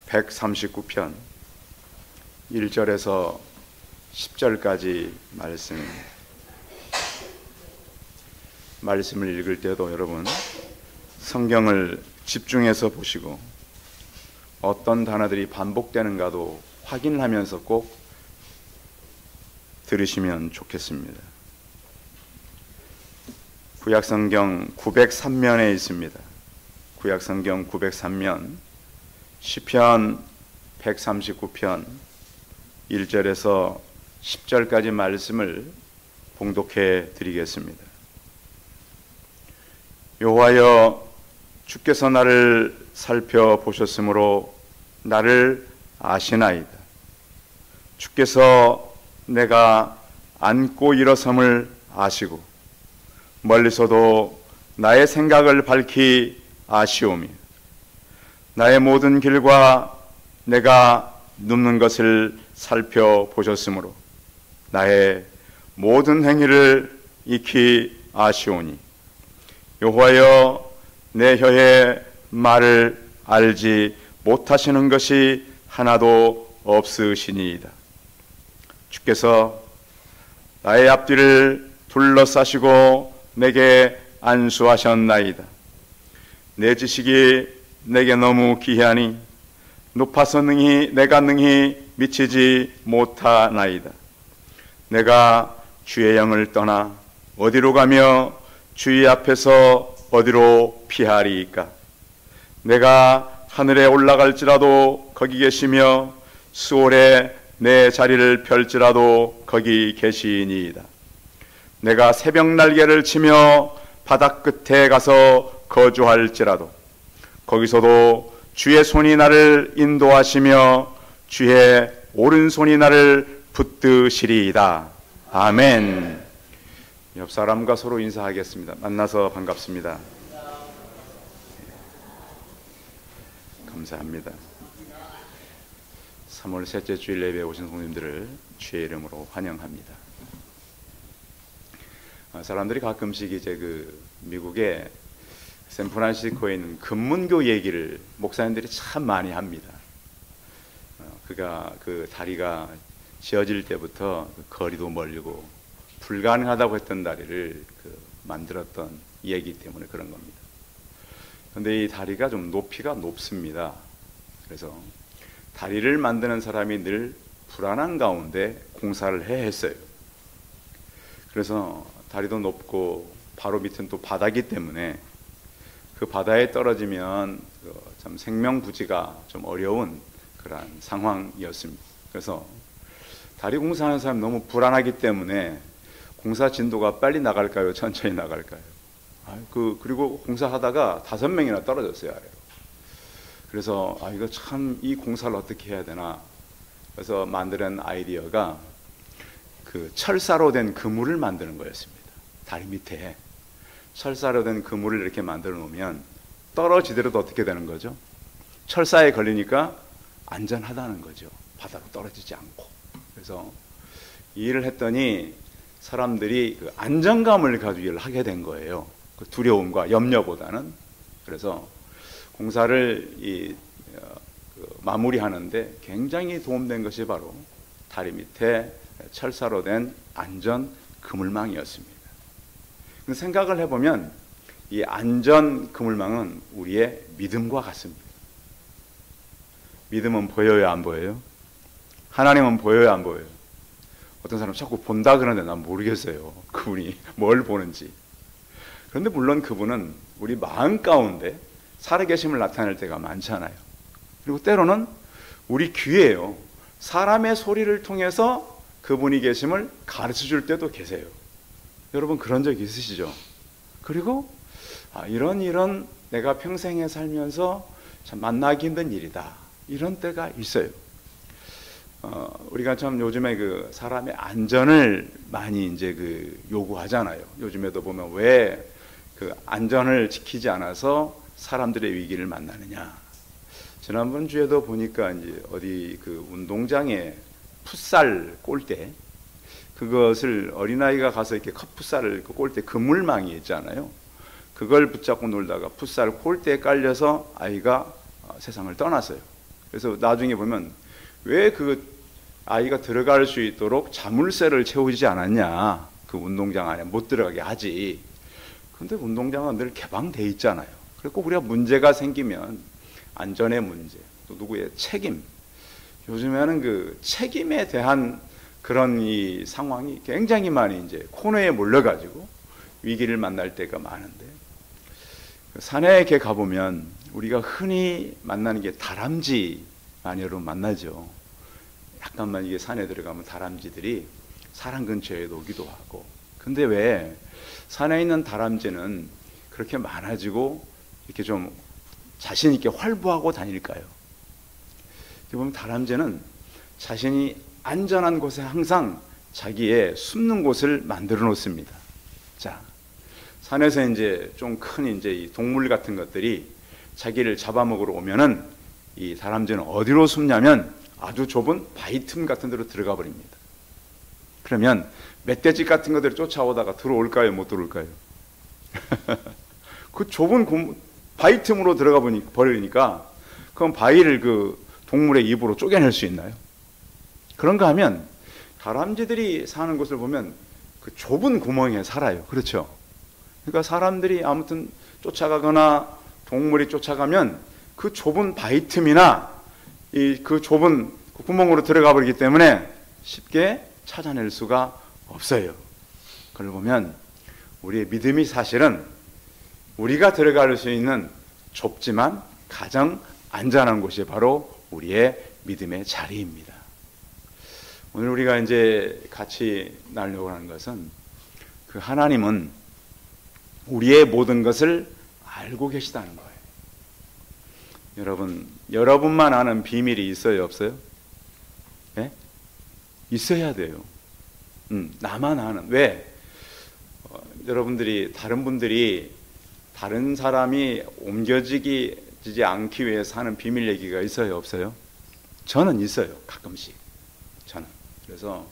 139편 1절에서 10절까지 말씀을 읽을 때도 여러분 성경을 집중해서 보시고 어떤 단어들이 반복되는가도 확인하면서 꼭 들으시면 좋겠습니다. 구약성경 903면에 있습니다. 구약성경 903면 시편 139편 1절에서 10절까지 말씀을 봉독해 드리겠습니다. 여호와여, 주께서 나를 살펴보셨으므로 나를 아시나이다. 주께서 내가 앉고 일어섬을 아시고 멀리서도 나의 생각을 밝히 아시오며 나의 모든 길과 내가 눕는 것을 살펴보셨으므로 나의 모든 행위를 익히 아시오니 여호와여, 내 혀의 말을 알지 못하시는 것이 하나도 없으시니이다. 주께서 나의 앞뒤를 둘러싸시고 내게 안수하셨나이다. 내 지식이 내게 너무 귀하니 높아서 내가 능히 미치지 못하나이다. 내가 주의 영을 떠나 어디로 가며 주의 앞에서 어디로 피하리이까? 내가 하늘에 올라갈지라도 거기 계시며 수월에 내 자리를 펼지라도 거기 계시니이다. 내가 새벽 날개를 치며 바닥 끝에 가서 거주할지라도 거기서도 주의 손이 나를 인도하시며 주의 오른손이 나를 붙드시리이다. 아멘. 옆 사람과 서로 인사하겠습니다. 만나서 반갑습니다. 감사합니다. 3월 셋째 주일 예배에 오신 성도님들을 주의 이름으로 환영합니다. 사람들이 가끔씩 이제 미국의 샌프란시스코에 있는 금문교 얘기를 목사님들이 참 많이 합니다. 그 다리가 지어질 때부터 거리도 멀고 불가능하다고 했던 다리를 만들었던 얘기 때문에 그런 겁니다. 그런데 이 다리가 좀 높이가 높습니다. 그래서 다리를 만드는 사람이 늘 불안한 가운데 공사를 해야 했어요. 그래서 다리도 높고 바로 밑은 또 바다기 때문에 그 바다에 떨어지면 참 생명부지가 좀 어려운 그런 상황이었습니다. 그래서 다리 공사하는 사람이 너무 불안하기 때문에 공사 진도가 빨리 나갈까요? 천천히 나갈까요? 그리고 공사하다가 5명이나 떨어졌어요, 아래로. 그래서 이거 참 이 공사를 어떻게 해야 되나. 그래서 만드는 아이디어가 철사로 된 그물을 만드는 거였습니다. 다리 밑에 철사로 된 그물을 이렇게 만들어 놓으면 떨어지더라도 어떻게 되는 거죠? 철사에 걸리니까 안전하다는 거죠. 바다로 떨어지지 않고. 그래서 이 일을 했더니 사람들이 안정감을 가지고 일을 하게 된 거예요. 두려움과 염려보다는. 그래서 공사를 마무리하는데 굉장히 도움된 것이 바로 다리 밑에 철사로 된 안전 그물망이었습니다. 생각을 해보면 이 안전 그물망은 우리의 믿음과 같습니다. 믿음은 보여요, 안 보여요? 하나님은 보여요, 안 보여요? 어떤 사람 자꾸 본다 그러는데 난 모르겠어요. 그분이 뭘 보는지. 그런데 물론 그분은 우리 마음 가운데 살아계심을 나타낼 때가 많잖아요. 그리고 때로는 우리 귀에요, 사람의 소리를 통해서 그분이 계심을 가르쳐줄 때도 계세요. 여러분 그런 적 있으시죠? 그리고 이런 내가 평생에 살면서 참 만나기 힘든 일이다, 이런 때가 있어요. 우리가 참 요즘에 사람의 안전을 많이 이제 요구하잖아요. 요즘에도 보면 왜 안전을 지키지 않아서 사람들의 위기를 만나느냐. 지난번 주에도 보니까 이제 어디 운동장에 풋살 골대, 그것을 어린아이가 가서 이렇게 풋살을 골대 그물망이 있잖아요. 그걸 붙잡고 놀다가 풋살 골대에 깔려서 아이가 세상을 떠났어요. 그래서 나중에 보면 왜 그 아이가 들어갈 수 있도록 자물쇠를 채우지 않았냐. 그 운동장 안에 못 들어가게 하지. 근데 운동장은 늘 개방돼 있잖아요. 그리고 우리가 문제가 생기면 안전의 문제, 또 누구의 책임. 요즘에는 그 책임에 대한 그런 이 상황이 굉장히 많이 이제 코너에 몰려가지고 위기를 만날 때가 많은데, 산에 이렇게 가보면 우리가 흔히 만나는 게 다람쥐 많이 여러분 만나죠. 약간만 이게 산에 들어가면 다람쥐들이 사람 근처에 오기도 하고. 근데 왜 산에 있는 다람쥐는 그렇게 많아지고 이렇게 좀 자신 있게 활보하고 다닐까요? 보면 다람쥐는 자신이 안전한 곳에 항상 자기의 숨는 곳을 만들어 놓습니다. 자, 산에서 이제 좀 큰 이제 이 동물 같은 것들이 자기를 잡아먹으러 오면은 이 다람쥐는 어디로 숨냐면 아주 좁은 바위 틈 같은 데로 들어가 버립니다. 그러면 멧돼지 같은 것들이 쫓아오다가 들어올까요? 못 들어올까요? 그 좁은 바위 틈으로 들어가 버리니까 그럼 바위를 그 동물의 입으로 쪼개낼 수 있나요? 그런가 하면 다람쥐들이 사는 곳을 보면 그 좁은 구멍에 살아요. 그렇죠? 그러니까 사람들이 아무튼 쫓아가거나 동물이 쫓아가면 그 좁은 바위 틈이나 그 좁은 구멍으로 들어가 버리기 때문에 쉽게 찾아낼 수가 없어요. 그걸 보면 우리의 믿음이 사실은 우리가 들어갈 수 있는 좁지만 가장 안전한 곳이 바로 우리의 믿음의 자리입니다. 오늘 우리가 이제 같이 나누려고 하는 것은 그 하나님은 우리의 모든 것을 알고 계시다는 거예요. 여러분만 아는 비밀이 있어요, 없어요? 네? 있어야 돼요. 나만 아는. 왜? 여러분들이, 다른 분들이 다른 사람이 옮겨지지 않기 위해서 하는 비밀 얘기가 있어요, 없어요? 저는 있어요, 가끔씩. 저는. 그래서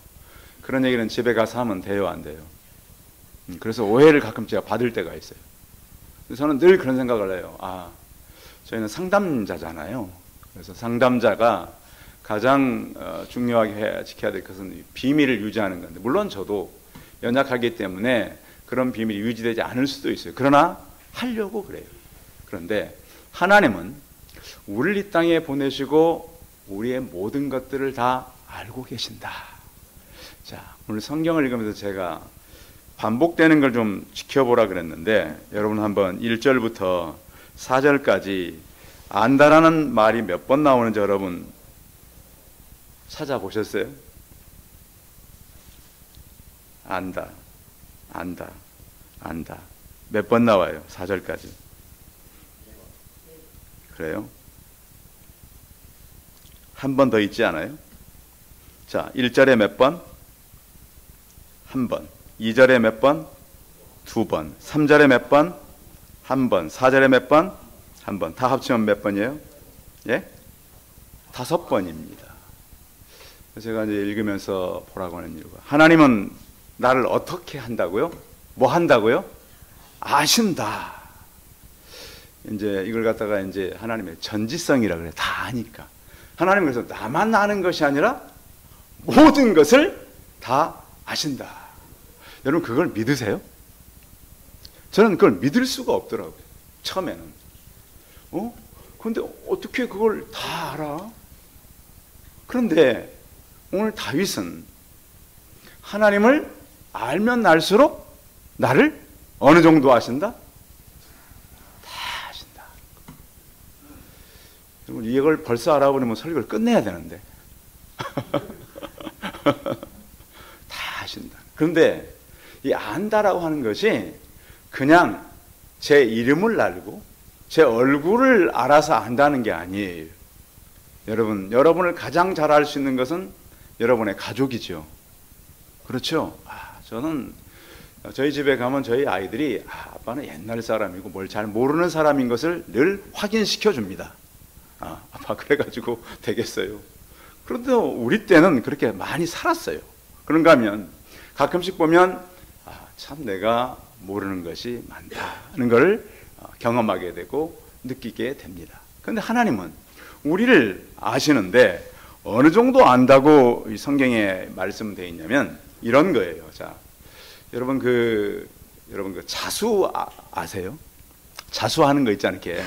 그런 얘기는 집에 가서 하면 돼요, 안 돼요? 그래서 오해를 가끔 제가 받을 때가 있어요. 저는 늘 그런 생각을 해요. 저희는 상담자잖아요. 그래서 상담자가 가장 중요하게 지켜야 될 것은 비밀을 유지하는 건데, 물론 저도 연약하기 때문에 그런 비밀이 유지되지 않을 수도 있어요. 그러나 하려고 그래요. 그런데 하나님은 우리를 이 땅에 보내시고 우리의 모든 것들을 다 알고 계신다. 자, 오늘 성경을 읽으면서 제가 반복되는 걸 좀 지켜보라 그랬는데, 여러분 한번 1절부터 4절까지 안다라는 말이 몇 번 나오는지 여러분 찾아보셨어요? 안다, 안다, 안다. 몇 번 나와요? 4절까지. 그래요? 한 번 더 있지 않아요? 자, 1절에 몇 번? 한 번. 2절에 몇 번? 두 번. 3절에 몇 번? 한 번. 4절에 몇 번? 한 번. 다 합치면 몇 번이에요? 예? 5번입니다. 제가 이제 읽으면서 보라고 하는 이유가, 하나님은 나를 어떻게 한다고요? 뭐 한다고요? 아신다. 이제 이걸 갖다가 이제 하나님의 전지성이라 그래. 다 아니까. 하나님은 그래서 나만 아는 것이 아니라 모든 것을 다 아신다. 여러분 그걸 믿으세요? 저는 그걸 믿을 수가 없더라고요. 처음에는. 근데 어떻게 그걸 다 알아? 그런데 오늘 다윗은 하나님을 알면 알수록 나를 어느 정도 아신다? 다 아신다. 여러분 이걸 벌써 알아버리면 설교를 끝내야 되는데 다 아신다. 그런데 이 안다라고 하는 것이 그냥 제 이름을 알고 제 얼굴을 알아서 안다는 게 아니에요. 여러분을 가장 잘 알 수 있는 것은 여러분의 가족이죠. 그렇죠? 저는 저희 집에 가면 저희 아이들이 아빠는 옛날 사람이고 뭘 잘 모르는 사람인 것을 늘 확인시켜 줍니다. 아빠 그래가지고 되겠어요. 그런데 우리 때는 그렇게 많이 살았어요. 그런가 하면 가끔씩 보면 참 내가 모르는 것이 많다는 걸 경험하게 되고 느끼게 됩니다. 그런데 하나님은 우리를 아시는데 어느 정도 안다고 이 성경에 말씀되어 있냐면 이런 거예요. 자, 여러분 그 자수 아세요? 자수하는 거 있잖아요. 이렇게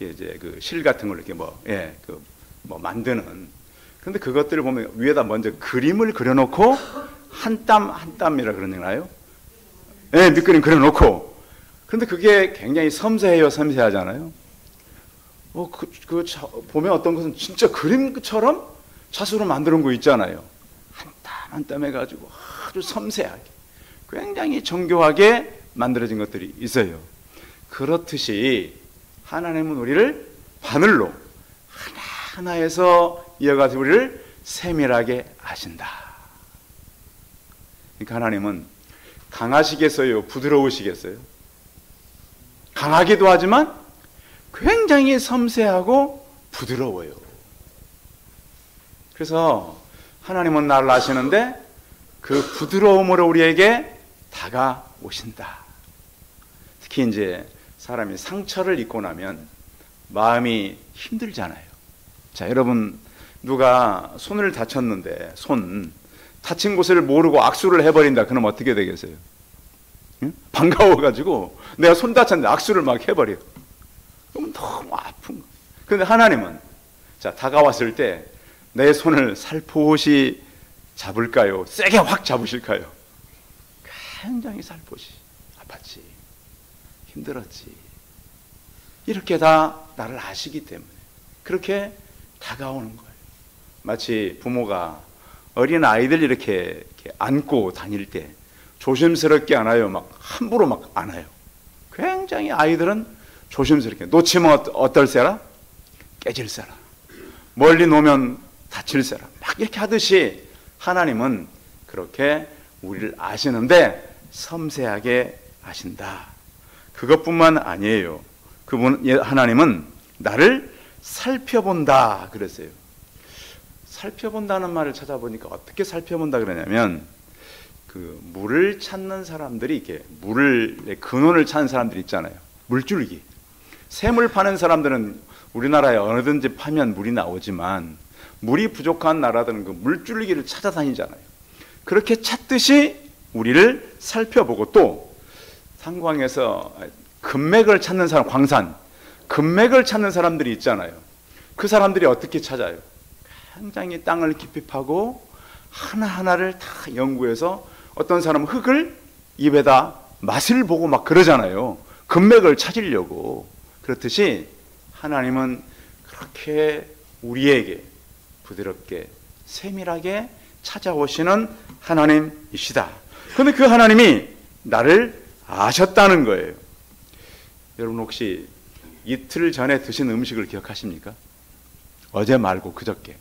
이제 그 실 같은 걸 이렇게 뭐 만드는. 근데 그것들을 보면 위에다 먼저 그림을 그려놓고 한 땀 한 땀이라 그러나요? 예, 밑그림 그려놓고. 근데 그게 굉장히 섬세해요, 섬세하잖아요. 보면 어떤 것은 진짜 그림처럼 자수로 만드는 거 있잖아요. 한 땀 한 땀 해가지고 아주 섬세하게, 굉장히 정교하게 만들어진 것들이 있어요. 그렇듯이 하나님은 우리를 바늘로 하나하나에서 이어가서 우리를 세밀하게 아신다. 그러니까 하나님은 강하시겠어요? 부드러우시겠어요? 강하기도 하지만 굉장히 섬세하고 부드러워요. 그래서 하나님은 나를 아시는데 그 부드러움으로 우리에게 다가오신다. 특히 이제 사람이 상처를 입고 나면 마음이 힘들잖아요. 자, 여러분 누가 손을 다쳤는데 다친 곳을 모르고 악수를 해버린다. 그럼 어떻게 되겠어요? 응? 반가워가지고 내가 손 다쳤는데 악수를 막 해버려. 그러면 너무 아픈 거예요. 그런데 하나님은 자, 다가왔을 때 내 손을 살포시 잡을까요? 세게 확 잡으실까요? 굉장히 살포시. 아팠지, 힘들었지. 이렇게 다 나를 아시기 때문에 그렇게 다가오는 거예요. 마치 부모가 어린 아이들 이렇게 안고 다닐 때 조심스럽게 안아요. 막 함부로 막 안아요. 굉장히 아이들은 조심스럽게. 놓치면 어떨세라? 깨질세라. 멀리 놓으면 다칠세라. 막 이렇게 하듯이 하나님은 그렇게 우리를 아시는데 섬세하게 아신다. 그것뿐만 아니에요. 하나님은 나를 살펴본다 그랬어요. 살펴본다는 말을 찾아보니까 어떻게 살펴본다 그러냐면 그 물을 찾는 사람들이 이렇게 물의 근원을 찾는 사람들이 있잖아요. 물줄기. 샘을 파는 사람들은 우리나라에 어느든지 파면 물이 나오지만 물이 부족한 나라들은 그 물줄기를 찾아다니잖아요. 그렇게 찾듯이 우리를 살펴보고 또 상광에서 금맥을 찾는 사람, 광산, 금맥을 찾는 사람들이 있잖아요. 그 사람들이 어떻게 찾아요? 굉장히 땅을 깊이 파고 하나하나를 다 연구해서 어떤 사람은 흙을 입에다 맛을 보고 막 그러잖아요. 금맥을 찾으려고. 그렇듯이 하나님은 그렇게 우리에게 부드럽게 세밀하게 찾아오시는 하나님이시다. 그런데 그 하나님이 나를 아셨다는 거예요. 여러분 혹시 이틀 전에 드신 음식을 기억하십니까? 어제 말고 그저께.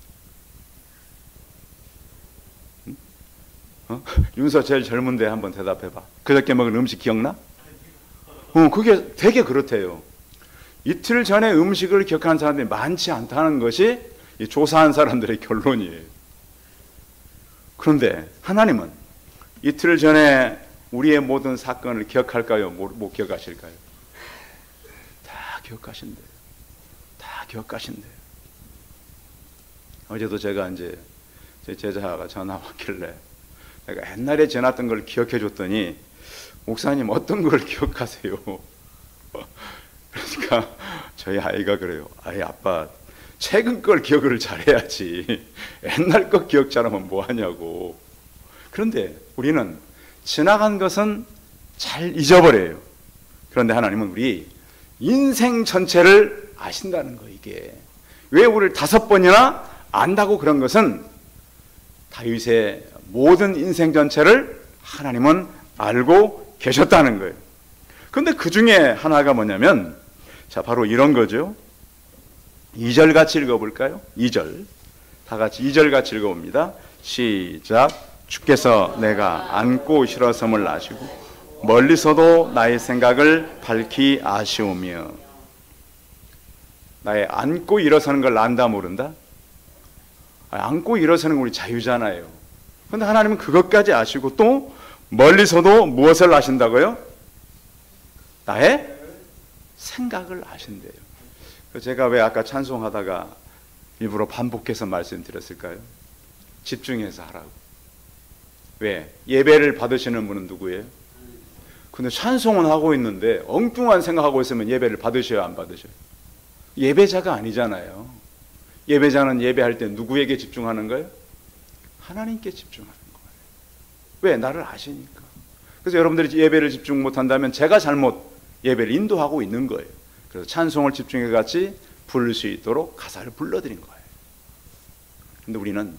윤서 제일 젊은데 한번 대답해봐. 그저께 먹은 음식 기억나? 그게 되게 그렇대요. 이틀 전에 음식을 기억하는 사람들이 많지 않다는 것이 이 조사한 사람들의 결론이에요. 그런데 하나님은 이틀 전에 우리의 모든 사건을 기억할까요? 못 기억하실까요? 다 기억하신대요. 다 기억하신대요. 어제도 제가 이제 제 제자가 전화 왔길래 내가 옛날에 지났던 걸 기억해 줬더니 목사님 어떤 걸 기억하세요? 그러니까 저희 아이가 그래요. 아이 아빠 최근 걸 기억을 잘해야지 옛날 것 기억 잘하면 뭐하냐고. 그런데 우리는 지나간 것은 잘 잊어버려요. 그런데 하나님은 우리 인생 전체를 아신다는 거. 이게 왜 우리를 5번이나 안다고 그런 것은 다윗의 모든 인생 전체를 하나님은 알고 계셨다는 거예요. 그런데 그 중에 하나가 뭐냐면 자 바로 이런 거죠. 2절 같이 읽어볼까요? 2절 다 같이 2절 같이 읽어봅니다. 시작. 주께서 내가 앉고 일어섬을 아시고 멀리서도 나의 생각을 밝히 아시오며. 나의 앉고 일어서는 걸 안다 모른다? 앉고 일어서는 건 우리 자유잖아요. 그런데 하나님은 그것까지 아시고 또 멀리서도 무엇을 아신다고요? 나의 생각을 아신대요. 제가 왜 아까 찬송하다가 일부러 반복해서 말씀드렸을까요? 집중해서 하라고. 왜? 예배를 받으시는 분은 누구예요? 근데 찬송은 하고 있는데 엉뚱한 생각하고 있으면 예배를 받으셔요, 안 받으셔요? 예배자가 아니잖아요. 예배자는 예배할 때 누구에게 집중하는 거예요? 하나님께 집중하는 거예요. 왜? 나를 아시니까. 그래서 여러분들이 예배를 집중 못한다면 제가 잘못 예배를 인도하고 있는 거예요. 그래서 찬송을 집중해 같이 부를 수 있도록 가사를 불러드린 거예요. 근데 우리는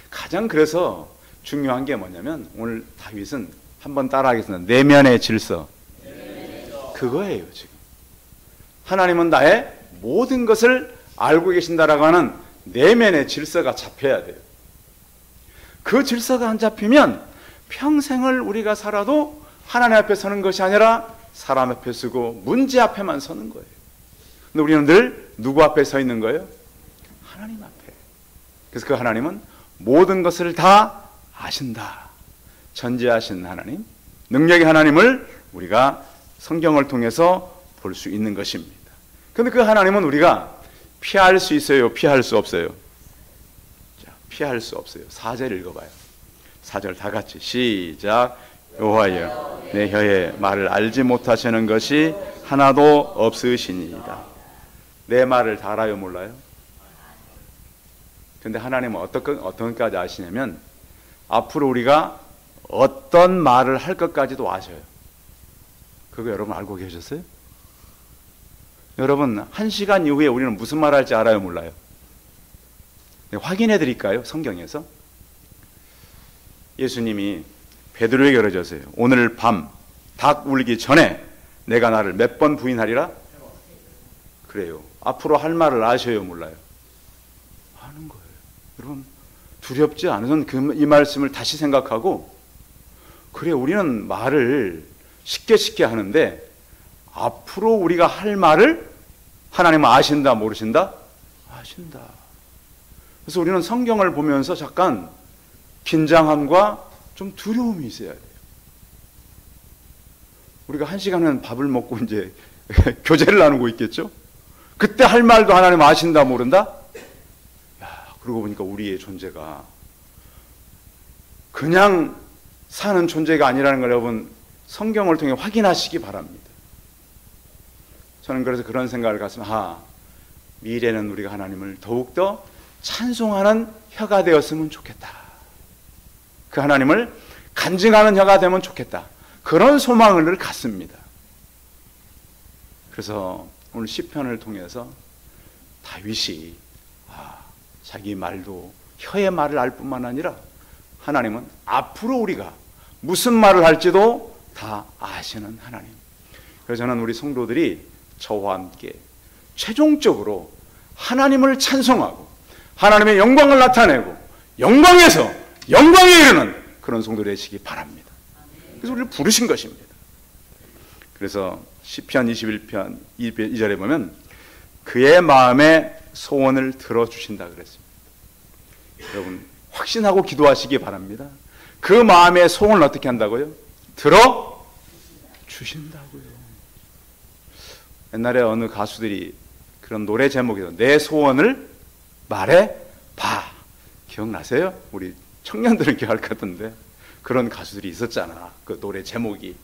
가장 그래서 중요한 게 뭐냐면, 오늘 다윗은 한번 따라하겠습니다. 내면의 질서. 그거예요. 지금 하나님은 나의 모든 것을 알고 계신다라고 하는 내면의 질서가 잡혀야 돼요. 그 질서가 안 잡히면 평생을 우리가 살아도 하나님 앞에 서는 것이 아니라 사람 앞에 서고 문제 앞에만 서는 거예요. 근데 우리는 늘 누구 앞에 서 있는 거예요? 하나님 앞에. 그래서 그 하나님은 모든 것을 다 아신다. 전지하신 하나님, 능력의 하나님을 우리가 성경을 통해서 볼 수 있는 것입니다. 그런데 그 하나님은 우리가 피할 수 있어요? 피할 수 없어요? 자, 피할 수 없어요. 4절 읽어봐요. 4절 다 같이 시작. 여호와여, 내 혀의 말을 알지 못하시는 것이 하나도 없으시니이다. 내 말을 다 알아요, 몰라요? 근데 하나님은 어떤까지 아시냐면, 앞으로 우리가 어떤 말을 할 것까지도 아셔요. 그거 여러분 알고 계셨어요? 여러분, 1시간 이후에 우리는 무슨 말 할지 알아요, 몰라요? 네, 확인해 드릴까요? 성경에서 예수님이 베드로에게 그러셨어요. 오늘 밤 닭 울기 전에 내가 나를 몇 번 부인하리라? 그래요. 앞으로 할 말을 아셔요, 몰라요? 아는 거예요. 여러분, 두렵지 않으면 이 말씀을 다시 생각하고, 그래, 우리는 말을 쉽게 하는데 앞으로 우리가 할 말을 하나님은 아신다, 모르신다? 아신다. 그래서 우리는 성경을 보면서 잠깐 긴장함과 좀 두려움이 있어야 돼요. 우리가 1시간은 밥을 먹고 이제 교제를 나누고 있겠죠? 그때 할 말도 하나님 아신다, 모른다? 야, 그러고 보니까 우리의 존재가 그냥 사는 존재가 아니라는 걸 여러분 성경을 통해 확인하시기 바랍니다. 저는 그래서 그런 생각을 갖습니다. 미래는 우리가 하나님을 더욱더 찬송하는 혀가 되었으면 좋겠다. 그 하나님을 간증하는 혀가 되면 좋겠다. 그런 소망을 갖습니다. 그래서 오늘 시편을 통해서 다윗이 자기 말도 혀의 말을 알 뿐만 아니라 하나님은 앞으로 우리가 무슨 말을 할지도 다 아시는 하나님. 그래서 저는 우리 성도들이 저와 함께 최종적으로 하나님을 찬송하고 하나님의 영광을 나타내고 영광에서 영광에 이르는 그런 성도들이 되시기 바랍니다. 그래서 우리를 부르신 것입니다. 그래서 시편 21편 2절에 보면 그의 마음의 소원을 들어주신다 그랬습니다. 여러분 확신하고 기도하시기 바랍니다. 그 마음의 소원을 어떻게 한다고요? 들어주신다고요. 옛날에 어느 가수들이 그런 노래 제목에서 내 소원을 말해봐. 기억나세요? 우리 청년들은 기억할 것 같은데 그런 가수들이 있었잖아. 그 노래 제목이.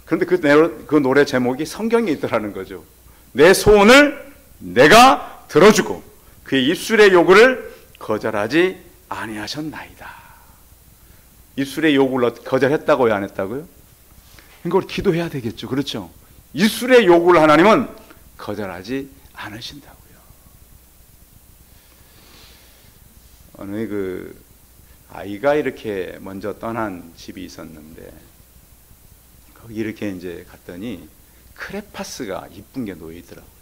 그런데 그 노래 제목이 성경에 있더라는 거죠. 내 소원을 내가 들어주고 그의 입술의 요구를 거절하지 아니하셨나이다. 입술의 요구를 거절했다고요? 안 했다고요? 그러니까 우리 기도해야 되겠죠. 그렇죠? 입술의 요구를 하나님은 거절하지 않으신다고요. 어느 그 아이가 이렇게 먼저 떠난 집이 있었는데 거기 이렇게 이제 갔더니 크레파스가 이쁜 게 놓여 있더라고요.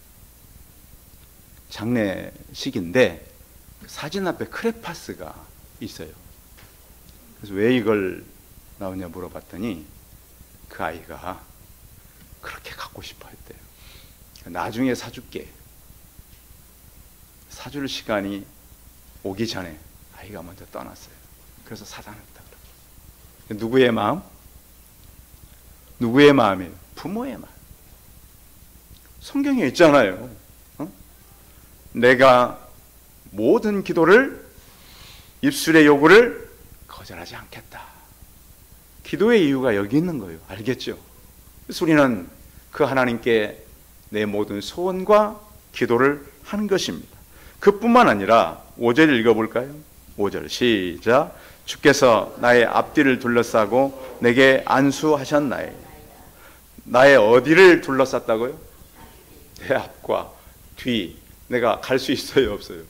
장례식인데 사진 앞에 크레파스가 있어요. 그래서 왜 이걸 나오냐 물어봤더니 그 아이가 그렇게 갖고 싶어 했대요. 나중에 사줄게. 사줄 시간이 오기 전에 아이가 먼저 떠났어요. 그래서 사단했다. 누구의 마음? 누구의 마음이에요? 부모의 마음. 성경에 있잖아요. 내가 모든 기도를, 입술의 요구를 거절하지 않겠다. 기도의 이유가 여기 있는 거예요. 알겠죠? 그래서 우리는 그 하나님께 내 모든 소원과 기도를 하는 것입니다. 그뿐만 아니라 5절 읽어볼까요? 5절 시작. 주께서 나의 앞뒤를 둘러싸고 내게 안수하셨나이다. 나의 어디를 둘러쌌다고요? 내 앞과 뒤. 내가 갈 수 있어요, 없어요?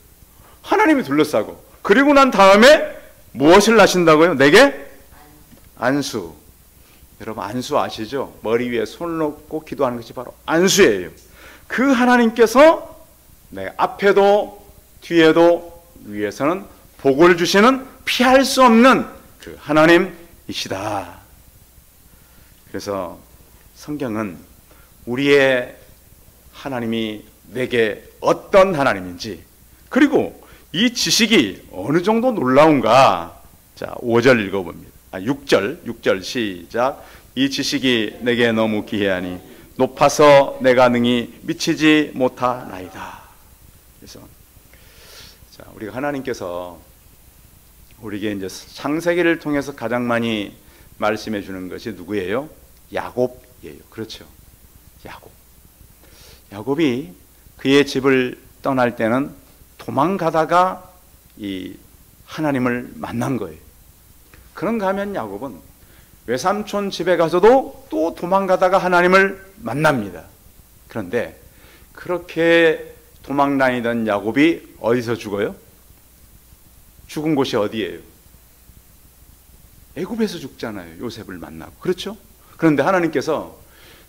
하나님이 둘러싸고, 그리고 난 다음에 무엇을 하신다고요? 내게 안수. 여러분 안수 아시죠? 머리 위에 손을 놓고 기도하는 것이 바로 안수예요. 그 하나님께서 내 앞에도 뒤에도 위에서는 복을 주시는 피할 수 없는 그 하나님이시다. 그래서 성경은 우리의 하나님이 내게 어떤 하나님인지, 그리고 이 지식이 어느 정도 놀라운가. 자, 5절 읽어봅니다. 6절 시작. 이 지식이 내게 너무 기이하니 높아서 내가 능히 미치지 못하나이다. 그래서 자, 우리가 하나님께서 우리에게 이제 창세기를 통해서 가장 많이 말씀해 주는 것이 누구예요? 야곱이에요. 그렇죠? 야곱이 그의 집을 떠날 때는 도망가다가 이 하나님을 만난 거예요. 그런가 하면 야곱은 외삼촌 집에 가서도 또 도망가다가 하나님을 만납니다. 그런데 그렇게 도망다니던 야곱이 어디서 죽어요? 죽은 곳이 어디예요? 애굽에서 죽잖아요. 요셉을 만나고. 그렇죠? 그런데 하나님께서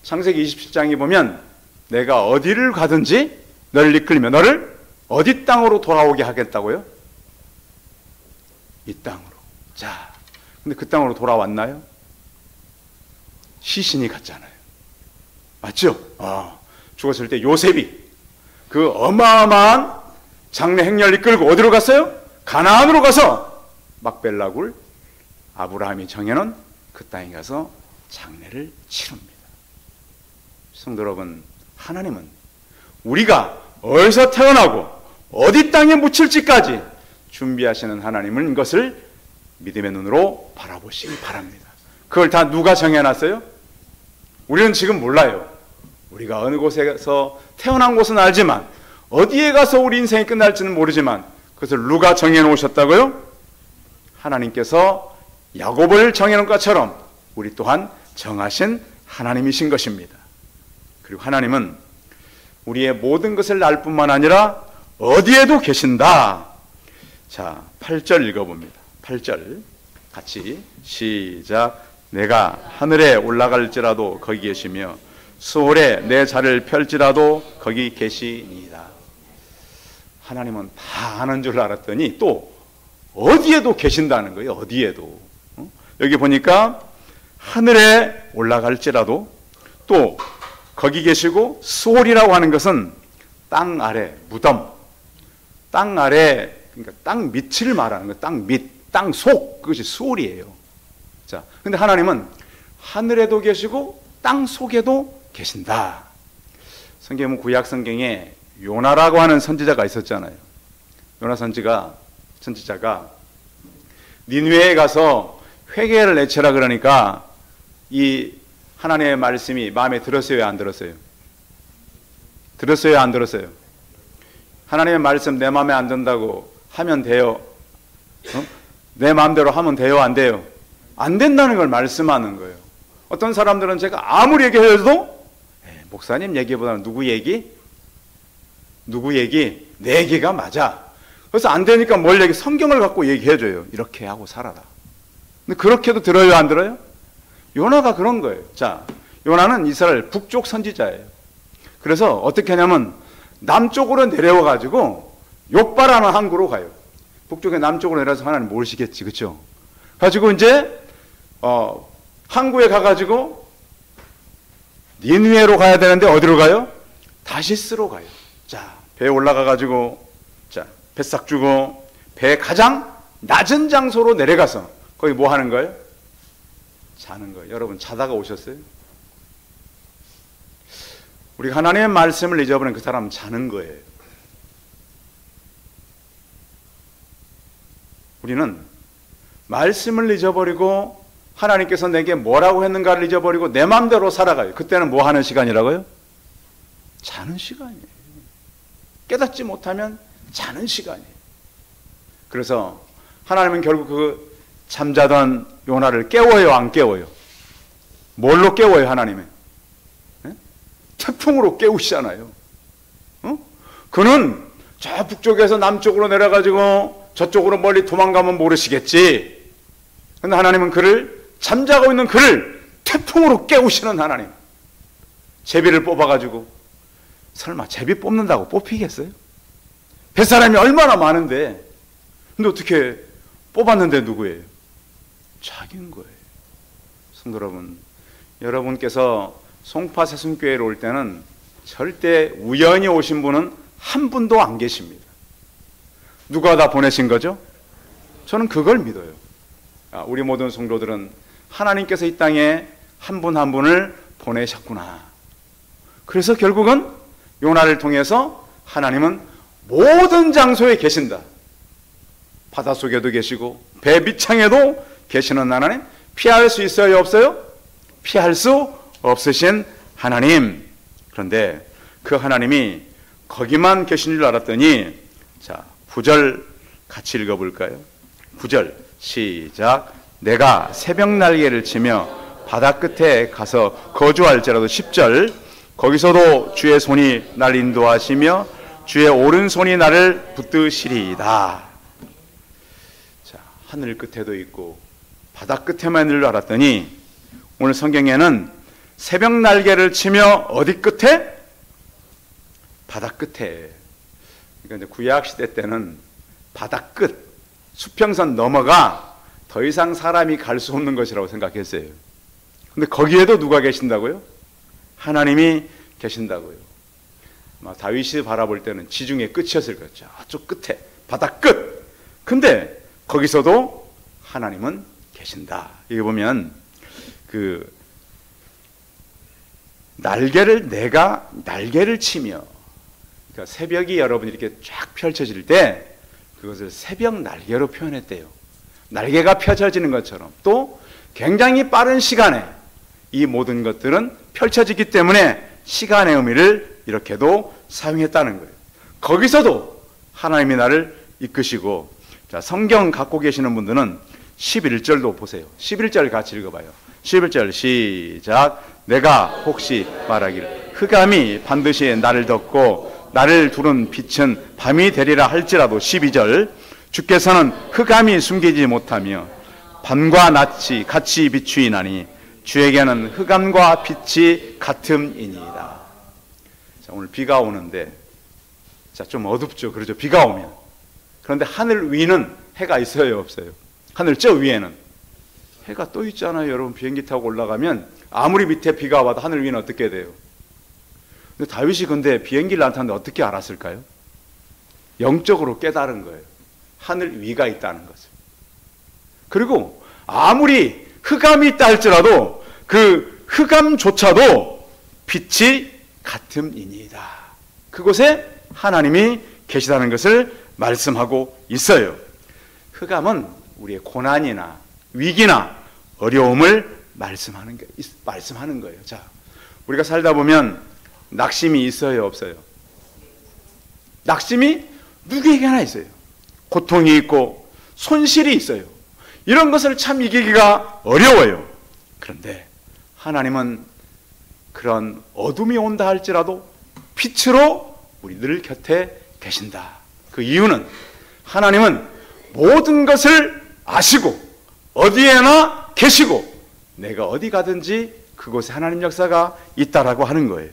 창세기 27장에 보면 내가 어디를 가든지 너를 이끌며 너를 어디 땅으로 돌아오게 하겠다고요? 이 땅으로. 자, 근데 그 땅으로 돌아왔나요? 시신이 갔잖아요. 맞죠? 죽었을 때 요셉이 그 어마어마한 장래 행렬 이끌고 어디로 갔어요? 가나안으로 가서 막벨라굴 아브라함이 정해놓은 그 땅에 가서 장례를 치릅니다. 성도 여러분, 하나님은 우리가 어디서 태어나고 어디 땅에 묻힐지까지 준비하시는 하나님은 이것을 믿음의 눈으로 바라보시기 바랍니다. 그걸 다 누가 정해놨어요? 우리는 지금 몰라요. 우리가 어느 곳에서 태어난 곳은 알지만 어디에 가서 우리 인생이 끝날지는 모르지만 그것을 누가 정해놓으셨다고요? 하나님께서 야곱을 정해놓은 것처럼 우리 또한 정하신 하나님이신 것입니다. 그리고 하나님은 우리의 모든 것을 알 뿐만 아니라 어디에도 계신다. 자, 8절 읽어봅니다. 8절 같이 시작. 내가 하늘에 올라갈지라도 거기 계시며 수월에 내 자를 펼지라도 거기 계시니이다. 하나님은 다 아는 줄 알았더니 또 어디에도 계신다는 거예요. 어디에도. 여기 보니까 하늘에 올라갈지라도 또 거기 계시고, 수월이라고 하는 것은 땅 아래, 무덤, 땅 아래, 그러니까 땅 밑을 말하는 거예요. 땅 밑, 땅 속, 그것이 수월이에요. 자, 근데 하나님은 하늘에도 계시고 땅 속에도 계신다. 성경 구약 성경에 요나라고 하는 선지자가 있었잖아요. 요나 선지자가 니느웨에 가서 회개를 내쳐라 그러니까 이 하나님의 말씀이 마음에 들었어요, 안 들었어요? 들었어요, 안 들었어요? 하나님의 말씀 내 마음에 안 든다고 하면 돼요? 내 마음대로 하면 돼요, 안 돼요? 안 된다는 걸 말씀하는 거예요. 어떤 사람들은 제가 아무리 얘기해도 목사님 얘기보다는 누구 얘기? 내 얘기가 맞아. 그래서 안 되니까 뭘 얘기? 성경을 갖고 얘기해줘요. 이렇게 하고 살아라. 근데 그렇게도 들어요, 안 들어요? 요나가 그런 거예요. 자, 요나는 이스라엘 북쪽 선지자예요. 그래서 어떻게 하냐면 남쪽으로 내려와가지고 욥바라는 항구로 가요. 북쪽에 남쪽으로 내려서 하나님 모르시겠지, 그렇죠? 가지고 이제 항구에 가가지고 니느웨로 가야 되는데 어디로 가요? 다시스로 가요. 자, 배에 올라가가지고 자, 뱃삭 주고 배 가장 낮은 장소로 내려가서 거기 뭐 하는 거예요? 자는 거예요. 여러분 자다가 오셨어요? 우리가 하나님의 말씀을 잊어버린 그 사람은 자는 거예요. 우리는 말씀을 잊어버리고 하나님께서 내게 뭐라고 했는가를 잊어버리고 내 마음대로 살아가요. 그때는 뭐 하는 시간이라고요? 자는 시간이에요. 깨닫지 못하면 자는 시간이에요. 그래서 하나님은 결국 그 잠자던 요나를 깨워요, 안 깨워요? 뭘로 깨워요, 하나님은? 네? 태풍으로 깨우시잖아요. 그는 저 북쪽에서 남쪽으로 내려가지고 저쪽으로 멀리 도망가면 모르시겠지. 근데 하나님은 잠자고 있는 그를 태풍으로 깨우시는 하나님. 제비를 뽑아가지고, 설마 제비 뽑는다고 뽑히겠어요? 뱃사람이 얼마나 많은데. 근데 어떻게 뽑았는데 누구예요? 자기인 거예요. 성도 여러분, 여러분께서 송파 새순교회로 올 때는 절대 우연히 오신 분은 한 분도 안 계십니다. 누가 다 보내신 거죠? 저는 그걸 믿어요. 우리 모든 성도들은 하나님께서 이 땅에 한 분 한 분을 보내셨구나. 그래서 결국은 요나를 통해서 하나님은 모든 장소에 계신다. 바닷속에도 계시고 배 밑창에도 계시는 하나님. 피할 수 있어요, 없어요? 피할 수 없으신 하나님. 그런데 그 하나님이 거기만 계신 줄 알았더니, 자, 9절 같이 읽어볼까요? 9절 시작. 내가 새벽 날개를 치며 바다 끝에 가서 거주할지라도. 10절 거기서도 주의 손이 날 인도하시며 주의 오른손이 나를 붙드시리이다. 자, 하늘 끝에도 있고 바다 끝에만 있는 줄 알았더니 오늘 성경에는 새벽 날개를 치며 어디 끝에? 바다 끝에. 그러니까 이제 구약 시대 때는 바다 끝, 수평선 넘어가 더 이상 사람이 갈 수 없는 것이라고 생각했어요. 근데 거기에도 누가 계신다고요? 하나님이 계신다고요. 다윗이 바라볼 때는 지중해 끝이었을 거죠. 저쪽 끝에, 바다 끝. 근데 거기서도 하나님은 계신다. 여기 보면 내가 날개를 치며, 그러니까 새벽이 여러분 이렇게 쫙 펼쳐질 때 그것을 새벽 날개로 표현했대요. 날개가 펼쳐지는 것처럼 또 굉장히 빠른 시간에 이 모든 것들은 펼쳐지기 때문에 시간의 의미를 이렇게도 사용했다는 거예요. 거기서도 하나님이 나를 이끄시고, 자, 성경 갖고 계시는 분들은 11절도 보세요. 11절 같이 읽어봐요. 11절 시작. 내가 혹시 말하기를 흑암이 반드시 나를 덮고 나를 두른 빛은 밤이 되리라 할지라도. 12절 주께서는 흑암이 숨기지 못하며 밤과 낮이 같이 비추이나니 주에게는 흑암과 빛이 같음이니이다. 자, 오늘 비가 오는데, 자, 좀 어둡죠. 그러죠. 비가 오면. 그런데 하늘 위는 해가 있어요, 없어요? 하늘 저 위에는 해가 또 있잖아요. 여러분 비행기 타고 올라가면 아무리 밑에 비가 와도 하늘 위는 어떻게 돼요? 근데 다윗이 근데 비행기를 안 탔는데 어떻게 알았을까요? 영적으로 깨달은 거예요. 하늘 위가 있다는 것을. 그리고 아무리 흑암이 있다 할지라도 그 흑암조차도 빛이 같음이니이다. 그곳에 하나님이 계시다는 것을 말씀하고 있어요. 흑암은 우리의 고난이나 위기나 어려움을 말씀하는 거예요. 자, 우리가 살다 보면 낙심이 있어요, 없어요? 낙심이 누구에게나 있어요. 고통이 있고 손실이 있어요. 이런 것을 참 이기기가 어려워요. 그런데 하나님은 그런 어둠이 온다 할지라도 빛으로 우리 늘 곁에 계신다. 그 이유는 하나님은 모든 것을 아시고 어디에나 계시고 내가 어디 가든지 그곳에 하나님 역사가 있다라고 하는 거예요.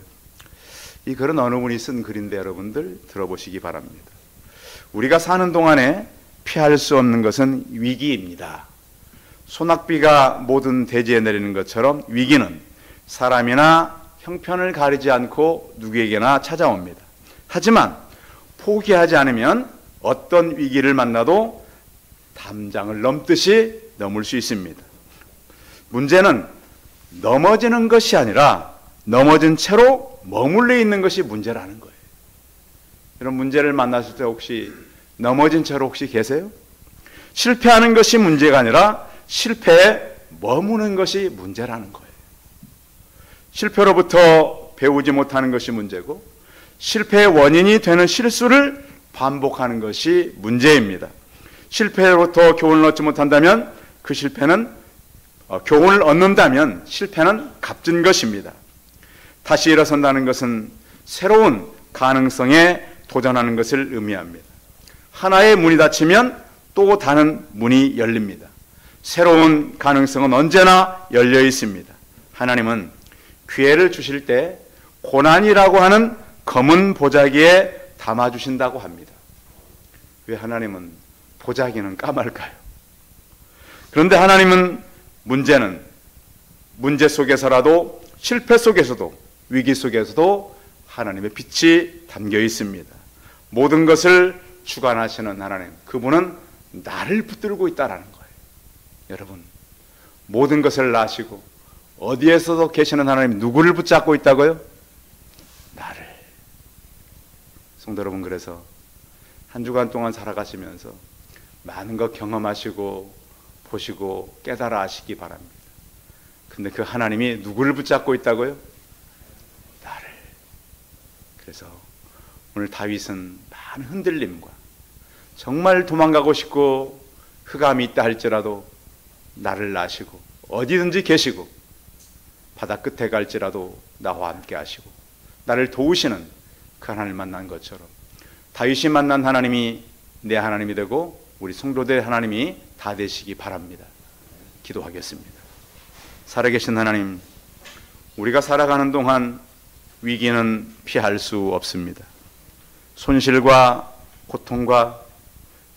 이 글은 어느 분이 쓴 글인데 여러분들 들어보시기 바랍니다. 우리가 사는 동안에 피할 수 없는 것은 위기입니다. 소낙비가 모든 대지에 내리는 것처럼 위기는 사람이나 형편을 가리지 않고 누구에게나 찾아옵니다. 하지만 포기하지 않으면 어떤 위기를 만나도 담장을 넘듯이 넘을 수 있습니다. 문제는 넘어지는 것이 아니라 넘어진 채로 머물러 있는 것이 문제라는 거예요. 이런 문제를 만났을 때 혹시 넘어진 채로 혹시 계세요? 실패하는 것이 문제가 아니라 실패에 머무는 것이 문제라는 거예요. 실패로부터 배우지 못하는 것이 문제고 실패의 원인이 되는 실수를 반복하는 것이 문제입니다. 실패로부터 교훈을 얻지 못한다면 그 실패는 교훈을 얻는다면 실패는 값진 것입니다. 다시 일어선다는 것은 새로운 가능성에 도전하는 것을 의미합니다. 하나의 문이 닫히면 또 다른 문이 열립니다. 새로운 가능성은 언제나 열려 있습니다. 하나님은 기회를 주실 때 고난이라고 하는 검은 보자기에 담아주신다고 합니다. 왜 하나님은 보자기는 까말까요? 그런데 하나님은 문제 속에서라도 실패 속에서도 위기 속에서도 하나님의 빛이 담겨 있습니다. 모든 것을 주관하시는 하나님, 그분은 나를 붙들고 있다는 거예요. 여러분, 모든 것을 아시고 어디에서도 계시는 하나님 누구를 붙잡고 있다고요? 나를. 성도 여러분, 그래서 한 주간 동안 살아가시면서 많은 것 경험하시고 보시고 깨달아 아시기 바랍니다. 근데 그 하나님이 누구를 붙잡고 있다고요? 나를. 그래서 오늘 다윗은 많은 흔들림과 정말 도망가고 싶고 흑암이 있다 할지라도 나를 아시고 어디든지 계시고 바다 끝에 갈지라도 나와 함께 하시고 나를 도우시는 그 하나님을 만난 것처럼 다윗이 만난 하나님이 내 하나님이 되고 우리 성도들의 하나님이 다 되시기 바랍니다. 기도하겠습니다. 살아계신 하나님, 우리가 살아가는 동안 위기는 피할 수 없습니다. 손실과 고통과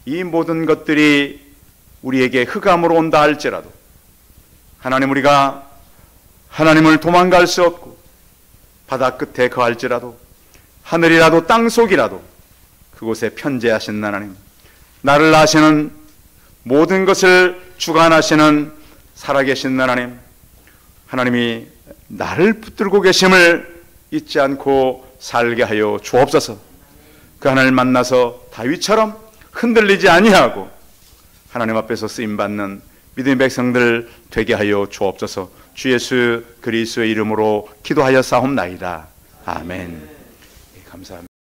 이 모든 것들이 우리에게 흑암으로 온다 할지라도 하나님, 우리가 하나님을 도망갈 수 없고 바다 끝에 거할지라도 하늘이라도 땅속이라도 그곳에 편재하신 하나님, 나를 아시는 모든 것을 주관하시는 살아계신 하나님, 하나님이 나를 붙들고 계심을 잊지 않고 살게 하여 주옵소서. 그 하나님을 만나서 다윗처럼 흔들리지 아니하고 하나님 앞에서 쓰임받는 믿음의 백성들 되게 하여 주옵소서. 주 예수 그리스도의 이름으로 기도하여 싸움나이다. 아멘. 감사합니다.